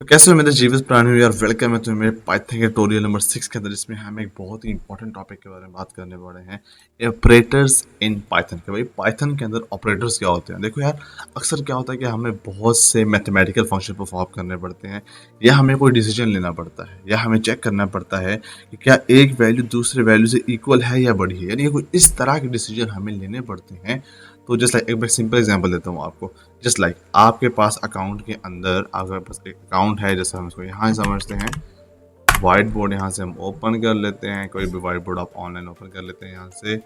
तो कैसे हो मेरे जीवित प्राणी यार, वेलकम है तुम्हें मेरे पाइथन के ट्यूटोरियल नंबर 6 के अंदर। इसमें हम एक बहुत ही इंपॉर्टेंट टॉपिक के बारे में बात करने वाले हैं, ऑपरेटर्स इन पाइथन के। भाई पाइथन के अंदर ऑपरेटर्स क्या होते हैं? देखो यार, अक्सर क्या होता है कि हमें बहुत से मैथमेटिकल फंक्शन परफॉर्म करने पड़ते हैं, या हमें कोई डिसीजन लेना पड़ता है, या हमें चेक करना पड़ता है कि क्या एक वैल्यू दूसरे वैल्यू से इक्वल है या बड़ी है, यानी कोई इस तरह के डिसीजन हमें लेने पड़ते हैं। तो जस्ट लाइक एक मैं सिंपल एग्जांपल देता हूँ आपको। जस्ट लाइक आपके पास अकाउंट के अंदर आपके पास एक अकाउंट है, जैसे हम इसको यहाँ समझते हैं। वाइट बोर्ड यहाँ से हम ओपन कर लेते हैं, कोई भी वाइट बोर्ड आप ऑनलाइन ओपन कर लेते हैं यहाँ से।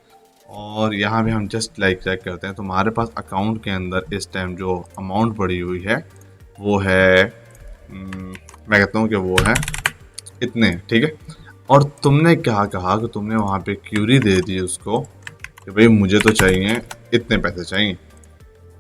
और यहाँ भी हम जस्ट लाइक चेक करते हैं, तो हमारे पास अकाउंट के अंदर इस टाइम जो अमाउंट पड़ी हुई है वो है मैं कहता हूँ कि वो है इतने, ठीक है। और तुमने क्या कहा कि तुमने वहाँ पे क्यूरी दे दी उसको कि भाई मुझे तो चाहिए इतने पैसे चाहिए।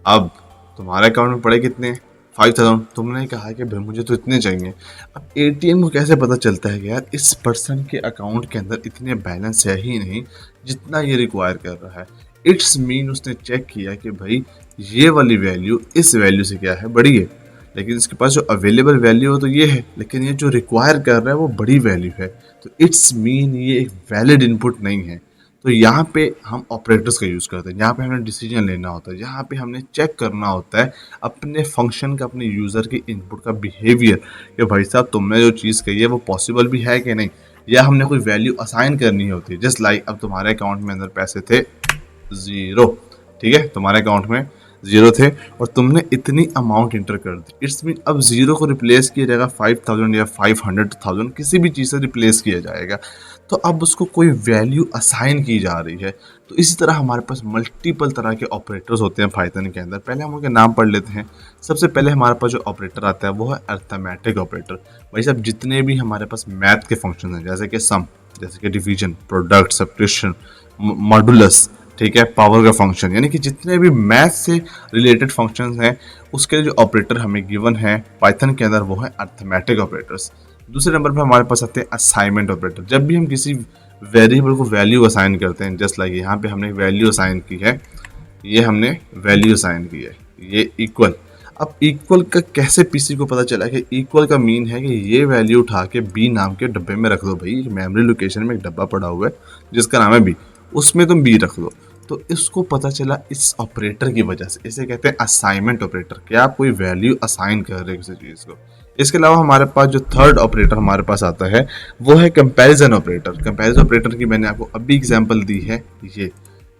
अब तुम्हारे अकाउंट में पड़े कितने? 5000। तुमने कहा कि भाई मुझे तो इतने चाहिए। अब एटीएम को कैसे पता चलता है कि यार इस पर्सन के अकाउंट के अंदर इतने बैलेंस है ही नहीं जितना ये रिक्वायर कर रहा है। इट्स मीन उसने चेक किया कि भाई ये वाली वैल्यू इस वैल्यू से क्या है, बड़ी है, लेकिन इसके पास जो अवेलेबल वैल्यू है तो ये है, लेकिन ये जो रिक्वायर कर रहा है वो बड़ी वैल्यू है। तो इट्स मीन ये एक वैलिड इनपुट नहीं है। तो यहाँ पे हम ऑपरेटर्स का यूज़ करते हैं, यहाँ पे हमें डिसीजन लेना होता है, यहाँ पे हमने चेक करना होता है अपने फंक्शन का, अपने यूज़र के इनपुट का बिहेवियर कि भाई साहब तुमने जो चीज़ कही है वो पॉसिबल भी है कि नहीं, या हमने कोई वैल्यू असाइन करनी होती है। जस्ट लाइक अब तुम्हारे अकाउंट में अंदर पैसे थे 0, ठीक है, तुम्हारे अकाउंट में 0 थे और तुमने इतनी अमाउंट इंटर कर दी। इट्स मीन अब 0 को रिप्लेस किया जाएगा 5000 या 500,000, किसी भी चीज़ से रिप्लेस किया जाएगा। तो अब उसको कोई वैल्यू असाइन की जा रही है। तो इसी तरह हमारे पास मल्टीपल तरह के ऑपरेटर्स होते हैं पाइथन के अंदर। पहले हम उनके नाम पढ़ लेते हैं। सबसे पहले हमारे पास जो ऑपरेटर आता है वो है अर्थमेटिक ऑपरेटर। भाई साहब जितने भी हमारे पास मैथ के फंक्शन हैं, जैसे कि सम, जैसे कि डिवीजन, प्रोडक्ट, सब्ट्रैक्शन, मॉडुलस, ठीक है, पावर का फंक्शन, यानी कि जितने भी मैथ से रिलेटेड फंक्शंस हैं उसके जो ऑपरेटर हमें गिवन है पाइथन के अंदर वो है अर्थमेटिक ऑपरेटर्स। दूसरे नंबर पर हमारे पास आते हैं असाइनमेंट ऑपरेटर। जब भी हम किसी वेरिएबल को वैल्यू असाइन करते हैं, जस्ट लाइक यहाँ पे हमने वैल्यू असाइन की है, ये हमने वैल्यू असाइन की है, ये इक्वल। अब इक्वल का कैसे पीसी को पता चला कि इक्वल का मीन है कि ये वैल्यू उठा के बी नाम के डब्बे में रख दो। भाई मेमोरी लोकेशन में एक डब्बा पड़ा हुआ है जिसका नाम है बी, उसमें तुम बी रख दो। तो इसको पता चला इस ऑपरेटर की वजह से। इसे कहते हैं असाइनमेंट ऑपरेटर, कि आप कोई वैल्यू असाइन कर रहे हो किसी चीज़ को। इसके अलावा हमारे पास जो थर्ड ऑपरेटर हमारे पास आता है वो है कंपैरिजन ऑपरेटर। कंपैरिजन ऑपरेटर की मैंने आपको अभी एग्जांपल दी है। ये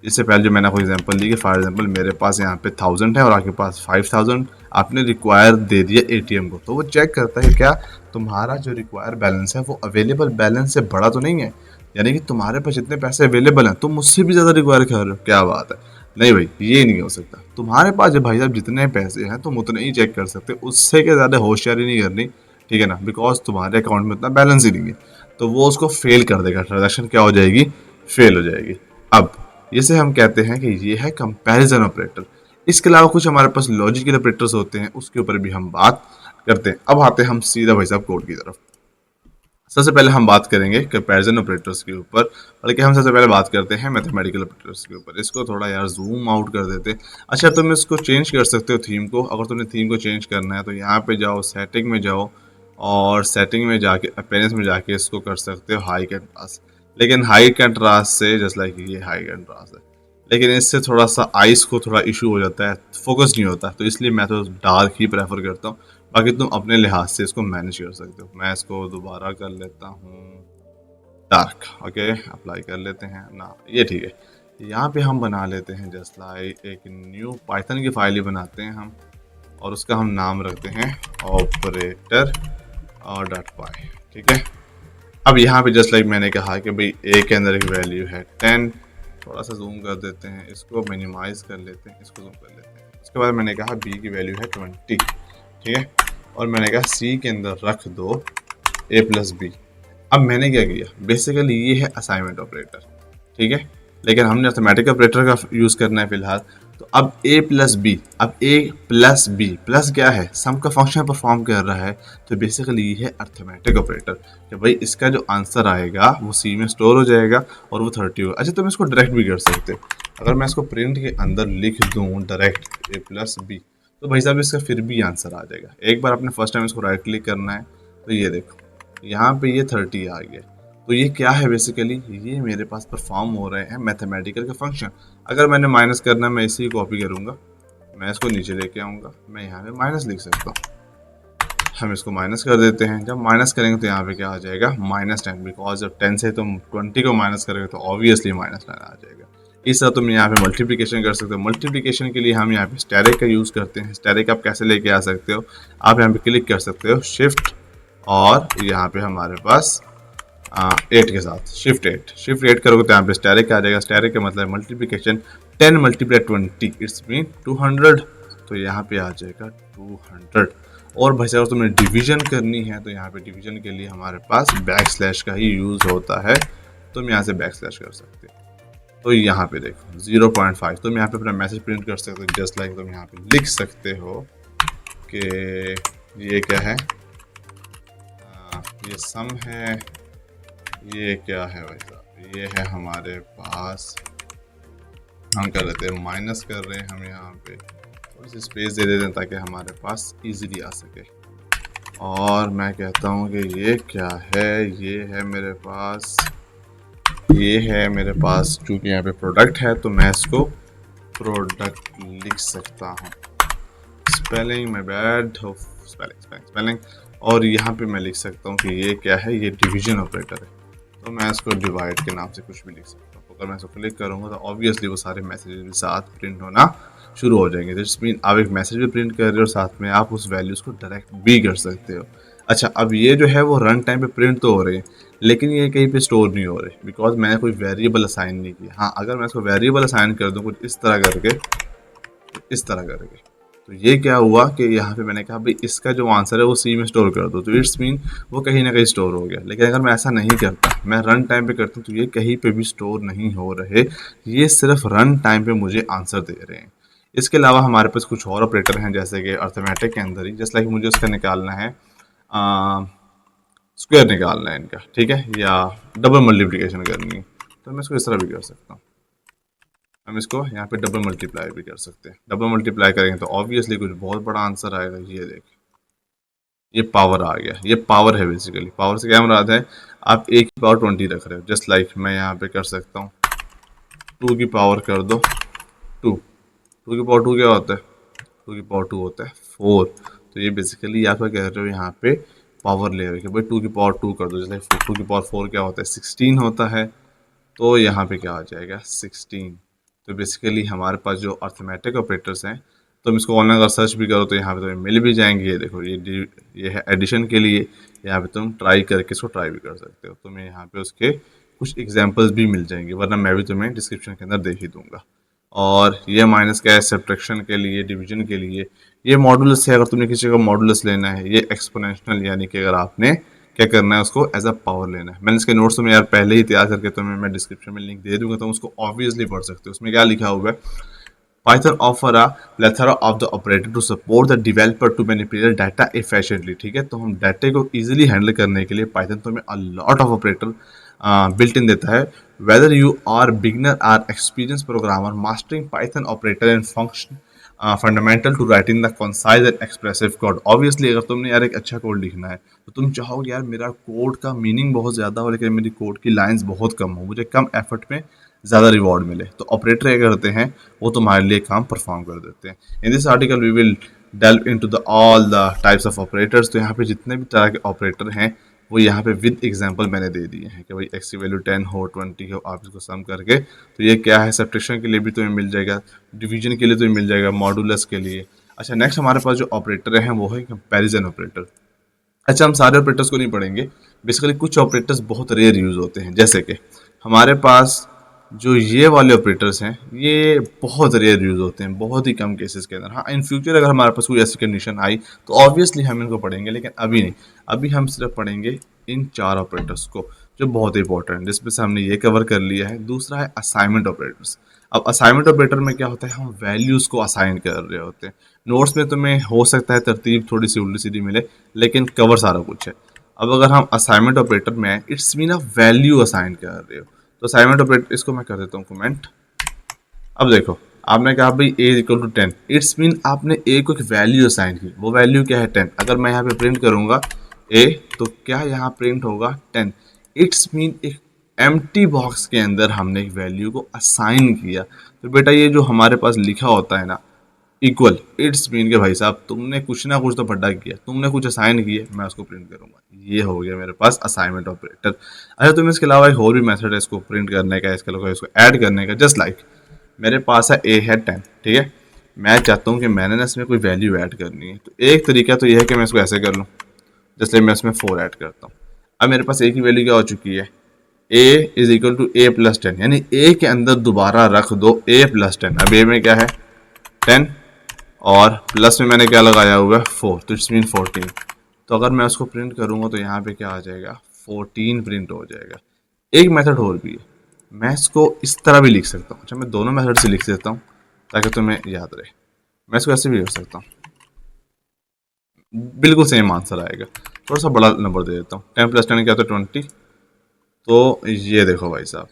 इससे पहले जो मैंने आपको एग्जांपल दी कि फॉर एग्जांपल मेरे पास यहाँ पे 1000 है और आपके पास 5000, आपने रिक्वायर दे दिया एटीएम को, तो वो चेक करता है क्या तुम्हारा जो रिक्वायर बैलेंस है वो अवेलेबल बैलेंस से बड़ा तो नहीं है, यानी कि तुम्हारे पास जितने पैसे अवेलेबल हैं तुम मुझसे भी ज़्यादा रिक्वायर कर रहे हो। क्या बात है, नहीं भाई ये नहीं हो सकता। तुम्हारे पास जब भाई साहब जितने पैसे हैं तुम उतने ही चेक कर सकते, उससे क्या ज़्यादा होशियारी नहीं करनी, ठीक है ना, बिकॉज तुम्हारे अकाउंट में उतना बैलेंस ही नहीं है। तो वो उसको फेल कर देगा, ट्रांजेक्शन क्या हो जाएगी, फेल हो जाएगी। अब इसे हम कहते हैं कि ये है कंपैरिजन ऑपरेटर। इसके अलावा कुछ हमारे पास लॉजिकल ऑपरेटर्स होते हैं, उसके ऊपर भी हम बात करते हैं। अब आते हैं हम सीधा भाई साहब कोड की तरफ। सबसे पहले हम बात करेंगे कंपैरिजन ऑपरेटर्स के ऊपर, बल्कि हम सबसे पहले बात करते हैं मैथमेटिकल ऑपरेटर्स के ऊपर। इसको थोड़ा यार जूम आउट कर देते हैं। अच्छा, तुम इसको चेंज कर सकते हो थीम को। अगर तुमने थीम को चेंज करना है तो यहाँ पे जाओ, सेटिंग में जाओ, और सेटिंग में जाके अपीयरेंस में जाके इसको कर सकते हो हाई कंट्रास्ट। लेकिन हाई कंट्रास्ट से जस्ट लाइक ये हाई कंट्रास्ट है, लेकिन इससे थोड़ा सा आइस को थोड़ा इशू हो जाता है, फोकस नहीं होता, तो इसलिए मैं तो डार्क ही प्रेफर करता हूँ। बाकी तुम अपने लिहाज से इसको मैनेज कर सकते हो। मैं इसको दोबारा कर लेता हूँ डार्क, ओके, अप्लाई कर लेते हैं ना, ये ठीक है। यहाँ पे हम बना लेते हैं जस्ट लाइक एक न्यू पाइथन की फाइल ही बनाते हैं हम, और उसका हम नाम रखते हैं ऑपरेटर और .py, ठीक है। अब यहाँ पे जस्ट लाइक मैंने कहा कि भाई ए के अंदर एक वैल्यू है 10, थोड़ा सा जूम कर देते हैं, इसको मिनिमाइज कर लेते हैं, इसको जूम कर लेते हैं। उसके बाद मैंने कहा बी की वैल्यू है 20, ठीक है, और मैंने कहा सी के अंदर रख दो a+b। अब मैंने क्या किया, बेसिकली ये है असाइनमेंट ऑपरेटर, ठीक है, लेकिन हमने अर्थमेटिक ऑपरेटर का यूज़ करना है फिलहाल। तो अब a+b, अब a+b प्लस क्या है, सम का फंक्शन परफॉर्म कर रहा है, तो बेसिकली ये है अर्थमेटिक ऑपरेटर कि भाई इसका जो आंसर आएगा वो सी में स्टोर हो जाएगा और वो 30 होगा। अच्छा, तुम इसको डायरेक्ट भी कर सकते हो। अगर मैं इसको प्रिंट के अंदर लिख दूँ डायरेक्ट a+b, तो भाई साहब इसका फिर भी आंसर आ जाएगा। एक बार आपने फर्स्ट टाइम इसको राइट क्लिक करना है, तो ये देखो यहाँ पे ये 30 आ गया। तो ये क्या है बेसिकली, ये मेरे पास परफॉर्म हो रहे हैं मैथमेटिकल के फंक्शन। अगर मैंने माइनस करना है, मैं इसी ही कॉपी करूँगा, मैं इसको नीचे लेके आऊँगा, मैं यहाँ पे माइनस लिख सकता हूँ। हम इसको माइनस कर देते हैं। जब माइनस करेंगे तो यहाँ पे क्या आ जाएगा, -10, बिकॉज जब 10 से तुम 20 को माइनस करेंगे तो ऑब्वियसली -9 आ जाएगा। इस तरह तुम यहाँ पे मल्टीप्लिकेशन कर सकते हो। मल्टीप्लिकेशन के लिए हम यहाँ पे स्टेरिक का यूज़ करते हैं। स्टेरिक आप कैसे लेके आ सकते हो, आप यहाँ पे क्लिक कर सकते हो शिफ्ट, और यहाँ पे हमारे पास 8 के साथ शिफ्ट 8 करोगे तो यहाँ पे स्टेरिक आ जाएगा। स्टेरिक का मतलब मल्टीप्लिकेशन, 10 × 20 इट्स मीन 200, तो यहाँ पे आ जाएगा 200। और भाई साहब तुम्हें डिवीजन करनी है तो यहाँ पे डिवीजन के लिए हमारे पास बैकस्लैश का ही यूज़ होता है। तुम यहाँ से बैकस्लैश कर सकते हो। तो यहाँ पे देखो 0.5, तुम यहाँ पे अपना मैसेज प्रिंट कर सकते हो, जस्ट लाइक तुम यहाँ पे लिख सकते हो कि ये क्या है, ये सम है, ये क्या है भाई साहब, ये है हमारे पास, हम कर लेते हैं माइनस कर रहे हैं, हम यहाँ पे थोड़ी सी स्पेस दे देते हैं ताकि हमारे पास इजीली आ सके। और मैं कहता हूँ कि ये क्या है, ये है मेरे पास, ये है मेरे पास, चूँकि यहाँ पे प्रोडक्ट है तो मैं इसको प्रोडक्ट लिख सकता हूँ। Spelling my bad, spelling. और यहाँ पे मैं लिख सकता हूँ कि ये क्या है, ये डिवीजन ऑपरेटर है, तो मैं इसको डिवाइड के नाम से कुछ भी लिख सकता हूँ। अगर मैं इसको क्लिक करूँगा तो ऑब्वियसली वो सारे मैसेजेस भी साथ प्रिंट होना शुरू हो जाएंगे। दिस मीन आप एक मैसेज भी प्रिंट कर रहे हो और साथ में आप उस वैल्यूज़ को डायरेक्ट भी कर सकते हो। अच्छा, अब ये जो है वो रन टाइम पे प्रिंट तो हो रहे हैं, लेकिन ये कहीं पे स्टोर नहीं हो रहे, बिकॉज मैंने कोई वेरिएबल असाइन नहीं किया। हाँ, अगर मैं इसको वेरिएबल असाइन कर दूँ कुछ इस तरह करके, इस तरह करके, तो ये क्या हुआ कि यहाँ पे मैंने कहा भाई इसका जो आंसर है वो सी में स्टोर कर दो, तो इट्स मीन वो कहीं ना कहीं स्टोर हो गया। लेकिन अगर मैं ऐसा नहीं करता, मैं रन टाइम पे करता हूँ, तो ये कहीं पे भी स्टोर नहीं हो रहे, ये सिर्फ रन टाइम पे मुझे आंसर दे रहे हैं। इसके अलावा हमारे पास कुछ और ऑपरेटर हैं, जैसे कि अर्थमेटिक के अंदर ही, जस्ट लाइक मुझे उसका निकालना है, स्क्वायर निकालना है इनका, ठीक है, या डबल मल्टीप्लिकेशन करनी है, तो मैं इसको इस तरह भी कर सकता हूँ। हम इसको यहाँ पे डबल मल्टीप्लाई भी कर सकते हैं। डबल मल्टीप्लाई करेंगे तो ऑब्वियसली कुछ बहुत बड़ा आंसर आएगा। ये देखिए, ये पावर आ गया, ये पावर है बेसिकली। पावर से क्या मुराद है, आप एक की पावर 20 रख रहे हो, जस्ट लाइक मैं यहाँ पे कर सकता हूँ 2 की पावर कर दो 2। 2 की पावर 2 क्या होता है, 2 की पावर 2 होता है 4। तो ये बेसिकली आप क्या कह रहे हो, यहाँ पे पावर ले रहे हो भाई 2 की पावर 2 कर दो, जैसे 2 की पावर 4 क्या होता है, 16 होता है। तो यहाँ पे क्या आ जाएगा, 16। तो बेसिकली हमारे पास जो अर्थमेटिक ऑपरेटर्स हैं, तुम इसको ऑनलाइन अगर सर्च भी करो तो यहाँ पे तुम्हें मिल भी जाएंगे। ये देखो, ये है एडिशन के लिए, यहाँ पे तुम ट्राई करके इसको ट्राई भी कर सकते हो। तुम्हें यहाँ पे उसके कुछ एग्जांपल्स भी मिल जाएंगे, वरना मैं भी तुम्हें डिस्क्रिप्शन के अंदर दे ही दूंगा। और ये माइनस का है सब्ट्रैक्शन के लिए, डिवीजन के लिए। ये मॉडुलस है, अगर तुमने किसी का मॉडुलस लेना है। ये एक्सपोनेंशियल, यानी कि अगर आपने क्या करना है, उसको एज अ पावर लेना है। मैंने इसके नोट्स में यार पहले ही तैयार करके तुम्हें मैं डिस्क्रिप्शन में लिंक दे दूंगा, तो उसको ऑब्वियसली पढ़ सकते हो। उसमें क्या लिखा हुआ है, Python offer a plethora of the operator to support the developer to manipulate data efficiently। ठीक है, तो हम डाटा को इजीली हैंडल करने के लिए Python तो हमें a lot of operator built in देता है। Whether you are beginner or experienced programmer, mastering Python operator and function fundamental to writing the concise and expressive code. Obviously अगर तुमने यार एक अच्छा कोड लिखना है तो तुम चाहोगे यार मेरा कोड का मीनिंग बहुत ज़्यादा हो, लेकिन मेरी कोड की लाइंस बहुत कम हो, मुझे कम एफर्ट में ज़्यादा रिवॉर्ड मिले। तो ऑपरेटर क्या करते हैं, वो तुम्हारे लिए काम परफॉर्म कर देते हैं। In this article we will delve into the all the types of operators. तो यहाँ पे जितने भी तरह के ऑपरेटर हैं वो यहाँ पे विद एग्जांपल मैंने दे दिए हैं कि भाई x की वैल्यू 10 हो 20 हो, आप इसको सम करके, तो ये क्या है, सब्ट्रैक्शन के लिए भी तुम्हें मिल जाएगा, डिवीजन के लिए तुम्हें मिल जाएगा, मॉडुलस के लिए। अच्छा, नेक्स्ट हमारे पास जो ऑपरेटर हैं वो है कंपैरिजन ऑपरेटर। अच्छा, हम सारे ऑपरेटर्स को नहीं पढ़ेंगे, बेसिकली कुछ ऑपरेटर्स बहुत रेयर यूज़ होते हैं। जैसे कि हमारे पास जो ये वाले ऑपरेटर्स हैं ये बहुत रेयर यूज़ होते हैं, बहुत ही कम केसेस के अंदर। हाँ, इन फ्यूचर अगर हमारे पास कोई ऐसी कंडीशन आई तो ऑब्वियसली हम इनको पढ़ेंगे, लेकिन अभी नहीं। अभी हम सिर्फ पढ़ेंगे इन 4 ऑपरेटर्स को जो बहुत इंपॉर्टेंट है, जिसमें से हमने ये कवर कर लिया है। दूसरा है असाइनमेंट ऑपरेटर्स। अब असाइनमेंट ऑपरेटर में क्या होता है, हम वैल्यूज़ को असाइन कर रहे होते हैं। नोट्स में तुम्हें हो सकता है तरतीब थोड़ी सी उल्टी सीधी मिले, लेकिन कवर सारा कुछ है। अब अगर हम असाइनमेंट ऑपरेटर में इट्स मीन आप वैल्यू असाइन कर रहे हो, तो असाइनमेंट ऑपरेटर, इसको मैं कर देता हूँ कमेंट। अब देखो, आपने कहा भाई a equal to 10, it's mean आपने a को एक वैल्यू असाइन की, वो वैल्यू क्या है 10। अगर मैं यहाँ पे प्रिंट करूँगा a, तो क्या यहाँ प्रिंट होगा 10। इट्स मीन एक एम्प्टी बॉक्स के अंदर हमने एक वैल्यू को असाइन किया। तो बेटा ये जो हमारे पास लिखा होता है ना इक्वल, इट्स मीन के भाई साहब तुमने कुछ ना कुछ तो पढ़ा किया, तुमने कुछ असाइन किया, मैं उसको प्रिंट करूंगा। ये हो गया मेरे पास असाइनमेंट ऑपरेटर। अच्छा, तुम इसके अलावा एक और भी मेथड है इसको प्रिंट करने का, इसके अलावा इसको ऐड करने का। जस्ट लाइक मेरे पास है ए है 10, ठीक है, मैं चाहता हूँ कि मैंने ना इसमें कोई वैल्यू ऐड करनी है। तो एक तरीका तो ये है कि मैं इसको ऐसे कर लूँ, जैसे मैं इसमें 4 ऐड करता हूँ। अब मेरे पास ए की वैल्यू क्या हो चुकी है, A is equal to A plus 10, यानी ए के अंदर दोबारा रख दो ए प्लस 10। अब ए में क्या है 10 और प्लस में मैंने क्या लगाया हुआ है 4, तो इट्स मीन 14। तो अगर मैं उसको प्रिंट करूँगा तो यहाँ पे क्या आ जाएगा 14 प्रिंट हो जाएगा। एक मेथड और भी है, मैं इसको इस तरह भी लिख सकता हूँ। अच्छा, मैं दोनों मेथड से लिख देता हूँ ताकि तुम्हें याद रहे। मैं इसको ऐसे भी कर सकता हूँ, बिल्कुल सेम आंसर आएगा। थोड़ा सा बड़ा नंबर दे देता हूँ, 10 प्लस 10 क्या होता है 20। तो ये देखो भाई साहब,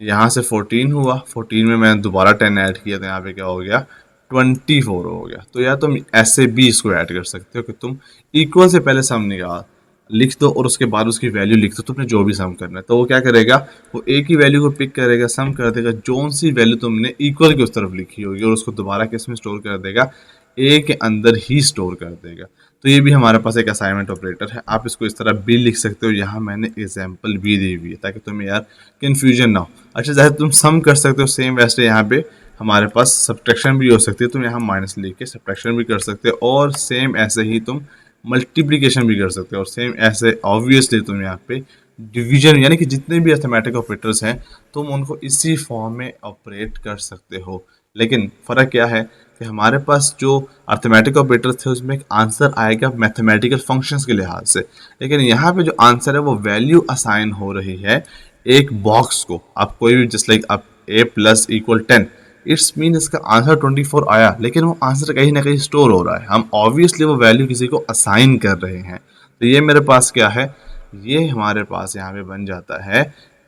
यहाँ से 14 हुआ, 14 में मैंने दोबारा 10 ऐड किया तो यहाँ पे क्या हो गया 24 हो गया। तो या तुम ऐसे भी इसको ऐड कर सकते हो कि तुम इक्वल से पहले सम निकाल लिख दो और उसके बाद उसकी वैल्यू लिख दो, तुमने जो भी सम करना है। तो वो क्या करेगा, वो एक ही वैल्यू को पिक करेगा, सम कर देगा, जो सी वैल्यू तुमने इक्वल की उस तरफ लिखी होगी और उसको दोबारा किस में स्टोर कर देगा, ए के अंदर ही स्टोर कर देगा। तो ये भी हमारे पास एक असाइनमेंट ऑपरेटर है। आप इसको इस तरह भी लिख सकते हो, यहाँ मैंने एग्जाम्पल भी दी हुई है ताकि तुम्हें यार कन्फ्यूजन ना हो। अच्छा, जैसे तुम सम कर सकते हो सेम वैसे यहाँ पे हमारे पास सब्ट्रैक्शन भी हो सकती है, तुम यहाँ माइनस लेके सब्ट्रैक्शन भी कर सकते हो, और सेम ऐसे ही तुम मल्टीप्लिकेशन भी कर सकते हो, और सेम ऐसे ऑब्वियसली तुम यहाँ पे डिवीजन, यानी कि जितने भी अर्थमेटिक ऑपरेटर्स हैं तुम उनको इसी फॉर्म में ऑपरेट कर सकते हो। लेकिन फ़र्क क्या है कि हमारे पास जो अर्थमेटिक ऑपरेटर थे उसमें एक आंसर आएगा मैथमेटिकल फंक्शंस के लिहाज से, लेकिन यहाँ पे जो आंसर है वो वैल्यू असाइन हो रही है एक बॉक्स को। आप कोई भी जस्ट लाइक आप ए प्लस इक्वल 10, इट्स मीन इसका आंसर 24 आया, लेकिन वो आंसर कहीं ना कहीं स्टोर हो रहा है, हम ऑब्वियसली वो वैल्यू किसी को असाइन कर रहे हैं। तो ये मेरे पास क्या है, ये हमारे पास यहाँ पे बन जाता है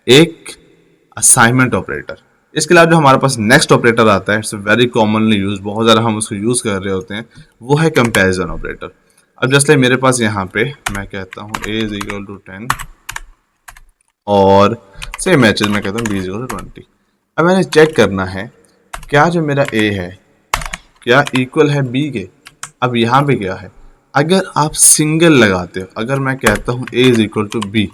एक असाइनमेंट ऑपरेटर। इसके अलावा जो हमारे पास नेक्स्ट ऑपरेटर आता है, इट्स वेरी कॉमनली यूज, बहुत ज़्यादा हम उसको यूज़ कर रहे होते हैं, वो है कंपैरिजन ऑपरेटर। अब जस्ट लाइक मेरे पास यहाँ पे मैं कहता हूँ a इज इक्वल टू 10 और सेम मैचेस मैं कहता हूँ b इज इक्वल टू 20। अब मैंने चेक करना है क्या जो मेरा a है क्या इक्वल है b के। अब यहाँ पे क्या है, अगर आप सिंगल लगाते हो, अगर मैं कहता हूँ a is equal to b,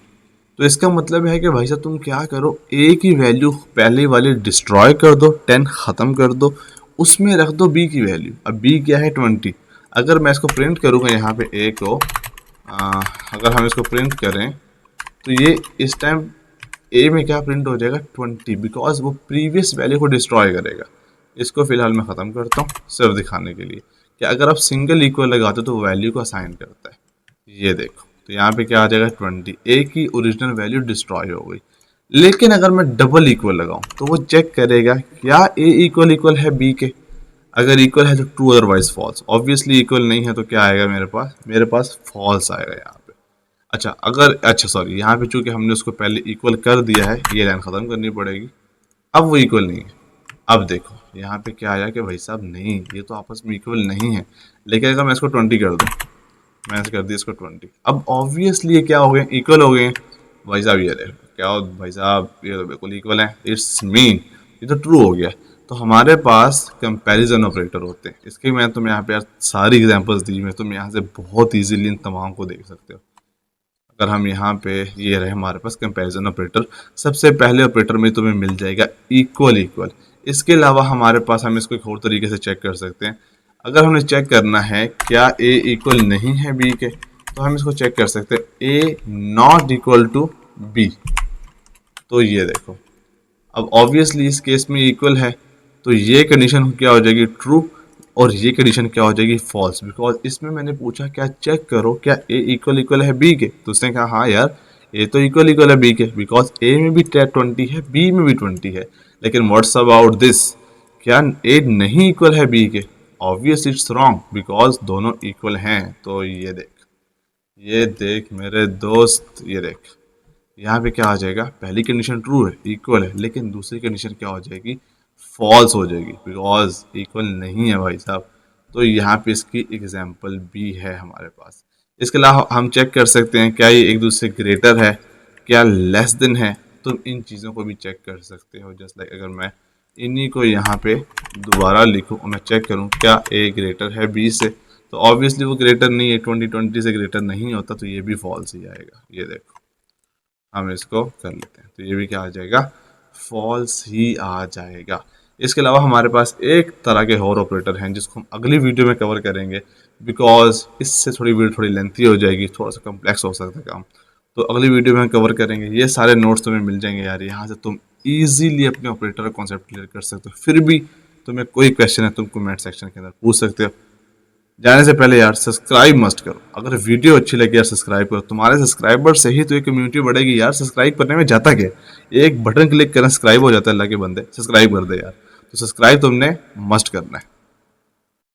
तो इसका मतलब है कि भाई साहब तुम क्या करो, ए की वैल्यू पहले वाली डिस्ट्रॉय कर दो, 10 ख़त्म कर दो, उसमें रख दो बी की वैल्यू। अब बी क्या है 20। अगर मैं इसको प्रिंट करूँगा यहाँ पे ए को, अगर हम इसको प्रिंट करें तो ये इस टाइम ए में क्या प्रिंट हो जाएगा 20, बिकॉज वो प्रीवियस वैल्यू को डिस्ट्रॉय करेगा। इसको फिलहाल मैं ख़त्म करता हूँ सिर्फ दिखाने के लिए कि अगर आप सिंगल इक्वल लगाते हो तो वैल्यू को असाइन करता है। ये देखो, तो यहाँ पे क्या आ जाएगा 20, ए की ओरिजिनल वैल्यू डिस्ट्रॉय हो गई। लेकिन अगर मैं डबल इक्वल लगाऊं तो वो चेक करेगा क्या ए इक्वल इक्वल है बी के, अगर इक्वल है तो true, otherwise false. Obviously equal नहीं है तो क्या आएगा मेरे पास फॉल्स आएगा यहाँ पे। अच्छा सॉरी, यहाँ पे चूंकि हमने उसको पहले इक्वल कर दिया है, ये लाइन ख़त्म करनी पड़ेगी। अब वो इक्वल नहीं है। अब देखो यहाँ पे क्या आया कि भाई साहब नहीं, ये तो आपस में इक्वल नहीं है। लेकिन अगर मैं इसको 20 कर दूँ, मैंने कर दिया इसको 20, अब ऑब्वियसली ये क्या हो गए, इक्वल हो गए भाई साहब। ये देखो क्या हो भाई साहब, ये तो बिल्कुल इक्वल है, इट्स मीन ये तो ट्रू हो गया। तो हमारे पास कंपैरिजन ऑपरेटर होते हैं, इसके मैं तुम्हें यहाँ पे यार सारी एग्जांपल्स दी हुई, तुम यहाँ से बहुत इजीली इन तमाम को देख सकते हो। अगर हम यहाँ पे ये रहे हमारे पास कंपैरिजन ऑपरेटर, सबसे पहले ऑपरेटर में तुम्हें मिल जाएगा इक्वल इक्वल। इसके अलावा हमारे पास हम इसको एक और तरीके से चेक कर सकते हैं। अगर हमें चेक करना है क्या ए इक्वल नहीं है बी के, तो हम इसको चेक कर सकते हैं ए नॉट इक्वल टू बी। तो ये देखो, अब ऑब्वियसली इस केस में इक्वल है, तो ये कंडीशन क्या हो जाएगी ट्रू, और ये कंडीशन क्या हो जाएगी फॉल्स, बिकॉज इसमें मैंने पूछा क्या चेक करो क्या ए इक्वल इक्वल है बी के, तो उसने कहा हाँ यार ए तो इक्वल इक्वल है बी के, बिकॉज ए में भी 20 है बी में भी 20 है। लेकिन व्हाट्स अबाउट दिस, क्या ए नहीं इक्वल है बी के, ऑब्वियस इट्स रॉन्ग बिकॉज दोनों इक्वल हैं। तो ये देख मेरे दोस्त, ये देख यहाँ पे क्या आ जाएगा, पहली कंडीशन ट्रू है इक्वल है, लेकिन दूसरी कंडीशन क्या हो जाएगी फॉल्स हो जाएगी बिकॉज इक्वल नहीं है भाई साहब। तो यहाँ पे इसकी एग्जाम्पल भी है हमारे पास। इसके अलावा हम चेक कर सकते हैं क्या ये एक दूसरे ग्रेटर है, क्या लेस देन है। तुम इन चीज़ों को भी चेक कर सकते हो। जस्ट लाइक अगर मैं इन्हीं को यहाँ पे दोबारा लिखूँ और मैं चेक करूँ क्या ए ग्रेटर है बी से, तो ऑब्वियसली वो ग्रेटर नहीं है, 2020 से ग्रेटर नहीं होता, तो ये भी फॉल्स ही आएगा। ये देखो हम इसको कर लेते हैं तो ये भी क्या आ जाएगा, फॉल्स ही आ जाएगा। इसके अलावा हमारे पास एक तरह के और ऑपरेटर हैं जिसको हम अगली वीडियो में कवर करेंगे बिकॉज इससे थोड़ी वीडियो थोड़ी लेंथी हो जाएगी, थोड़ा सा कम्प्लेक्स हो सकता है काम। तो अगली वीडियो में हम कवर करेंगे। ये सारे नोट्स तुम्हें मिल जाएंगे यार, यहाँ से तुम इजीली अपने ऑपरेटर का कॉन्सेप्ट क्लियर कर सकते हो। फिर भी तुम्हें कोई क्वेश्चन है तुम कमेंट सेक्शन के अंदर पूछ सकते हो। जाने से पहले यार सब्सक्राइब मस्ट करो। अगर वीडियो अच्छी लगी यार सब्सक्राइब करो। तुम्हारे सब्सक्राइबर से ही तो ये कम्युनिटी बढ़ेगी यार। सब्सक्राइब करने में जाता क्या, एक बटन क्लिक करना सब्सक्राइब हो जाता है। अल्लाह के बंदे सब्सक्राइब कर दे यार। तो सब्सक्राइब तुमने मस्ट करना है।